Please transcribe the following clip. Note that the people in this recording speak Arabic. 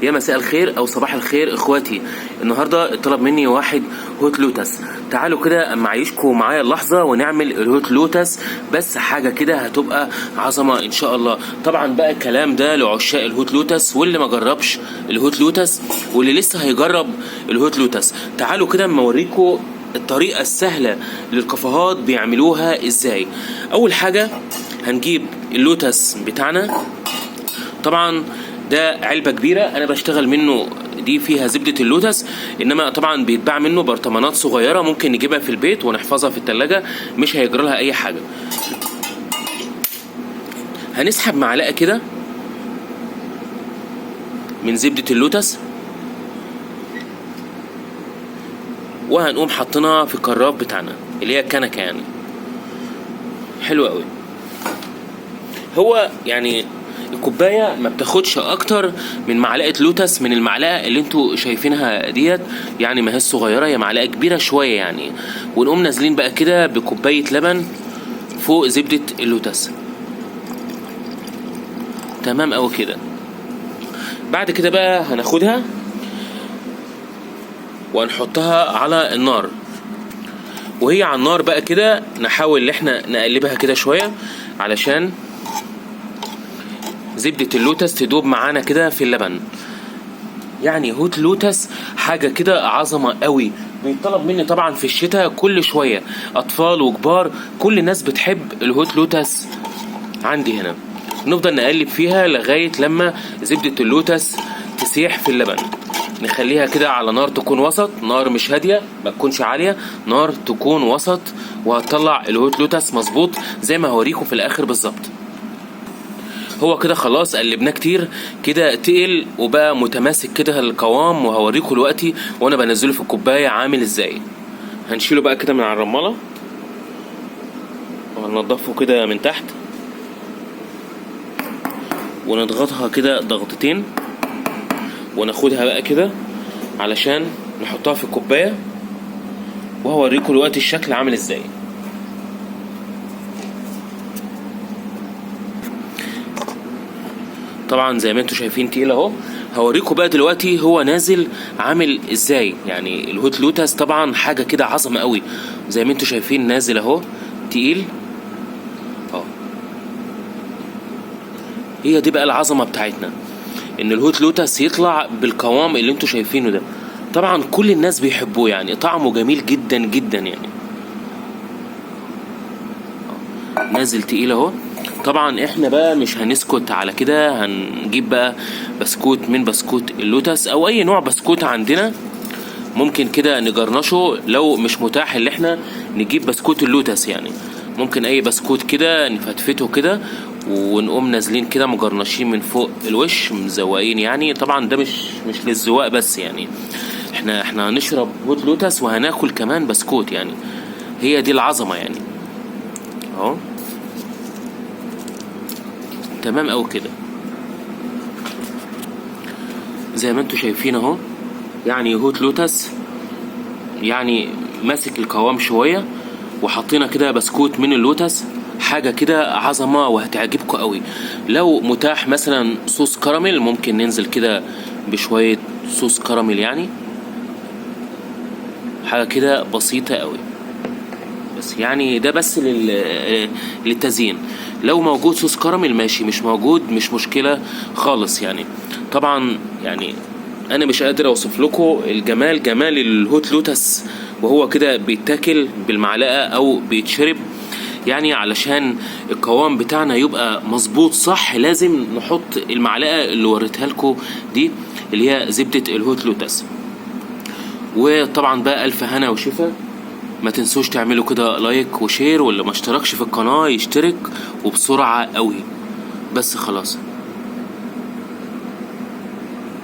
يا مساء الخير او صباح الخير اخواتي. النهارده طلب مني واحد هوت لوتس. تعالوا كده اما اعيشكم معايا اللحظه ونعمل الهوت لوتس، بس حاجه كده هتبقى عظمه ان شاء الله. طبعا بقى الكلام ده لعشاق الهوت لوتس واللي ما جربش الهوت لوتس واللي لسه هيجرب الهوت لوتس. تعالوا كده اما اوريكم الطريقه السهله للكافيهات بيعملوها ازاي. اول حاجه هنجيب اللوتس بتاعنا، طبعا ده علبة كبيرة انا بشتغل منه، دي فيها زبدة اللوتس، انما طبعا بيتباع منه برطمانات صغيرة ممكن نجيبها في البيت ونحفظها في التلاجة، مش هيجرى لها اي حاجة. هنسحب معلقة كده من زبدة اللوتس وهنقوم حطيناها في الكراب بتاعنا اللي هي الكنكة يعني. حلو قوي. هو يعني الكوبايه ما بتاخدش اكتر من معلقه لوتس، من المعلقه اللي انتوا شايفينها ديت يعني، ما هي صغيره، هي معلقه كبيره شويه يعني. ونقوم نازلين بقى كده بكوبايه لبن فوق زبده اللوتس. تمام قوي كده. بعد كده بقى هناخدها وهنحطها على النار، وهي على النار بقى كده نحاول ان احنا نقلبها كده شويه علشان زبدة اللوتس تدوب معانا كده في اللبن. يعني هوت لوتس حاجة كده عظمة قوي، بيطلب مني طبعا في الشتاء كل شوية، أطفال وكبار كل الناس بتحب الهوت لوتس. عندي هنا نفضل نقلب فيها لغاية لما زبدة اللوتس تسيح في اللبن. نخليها كده على نار تكون وسط، نار مش هادية ما تكونش عالية، نار تكون وسط، وهتطلع الهوت لوتس مظبوط زي ما هوريكم في الآخر بالظبط. هو كده خلاص قلبناه كتير كده، تقل وبقى متماسك كده القوام، وهوريكم دلوقتي وانا بنزله في الكوبايه عامل ازاي. هنشيله بقى كده من على الرماله وهننضفه كده من تحت ونضغطها كده ضغطتين وناخدها بقى كده علشان نحطها في الكوبايه، وهوريكم دلوقتي الشكل عامل ازاي. طبعا زي ما انتوا شايفين تقيل اهو. هوريكم بقى دلوقتي هو نازل عامل ازاي. يعني الهوت لوتس طبعا حاجه كده عظمه قوي، زي ما انتوا شايفين نازل اهو تقيل اهو. هي دي بقى العظمه بتاعتنا، ان الهوت لوتس يطلع بالقوام اللي انتوا شايفينه ده. طبعا كل الناس بيحبوه، يعني طعمه جميل جدا جدا يعني. نازل تقيل اهو. طبعا احنا بقى مش هنسكت على كده، هنجيب بقى بسكوت من بسكوت اللوتس او اي نوع بسكوت عندنا، ممكن كده نجرنشه لو مش متاح اللي احنا نجيب بسكوت اللوتس يعني. ممكن اي بسكوت كده نفتفته كده ونقوم نازلين كده مجرنشين من فوق الوش مزوقين يعني. طبعا ده مش للزواق بس يعني، احنا هنشرب هوت لوتس وهناكل كمان بسكوت يعني. هي دي العظمة يعني اهو. تمام اوي كده زي ما انتوا شايفين اهو. يعني هوت لوتس يعني ماسك القوام شويه، وحطينا كده بسكوت من اللوتس، حاجه كده عظمه وهتعجبكم قوي. لو متاح مثلا صوص كراميل ممكن ننزل كده بشويه صوص كراميل يعني، حاجه كده بسيطه قوي بس يعني ده بس للتزيين. لو موجود صوص كراميل ماشي، مش موجود مش مشكلة خالص يعني. طبعا يعني انا مش قادر اوصف لكم الجمال، جمال الهوت لوتس وهو كده بيتاكل بالمعلقة او بيتشرب يعني. علشان القوام بتاعنا يبقى مظبوط صح لازم نحط المعلقة اللي وريتها لكم دي اللي هي زبدة الهوت لوتس. وطبعا بقى الف هنا وشفا. ما تنسوش تعملوا كده لايك وشير، واللي ما اشتركش في القناة يشترك وبسرعة قوي. بس خلاص.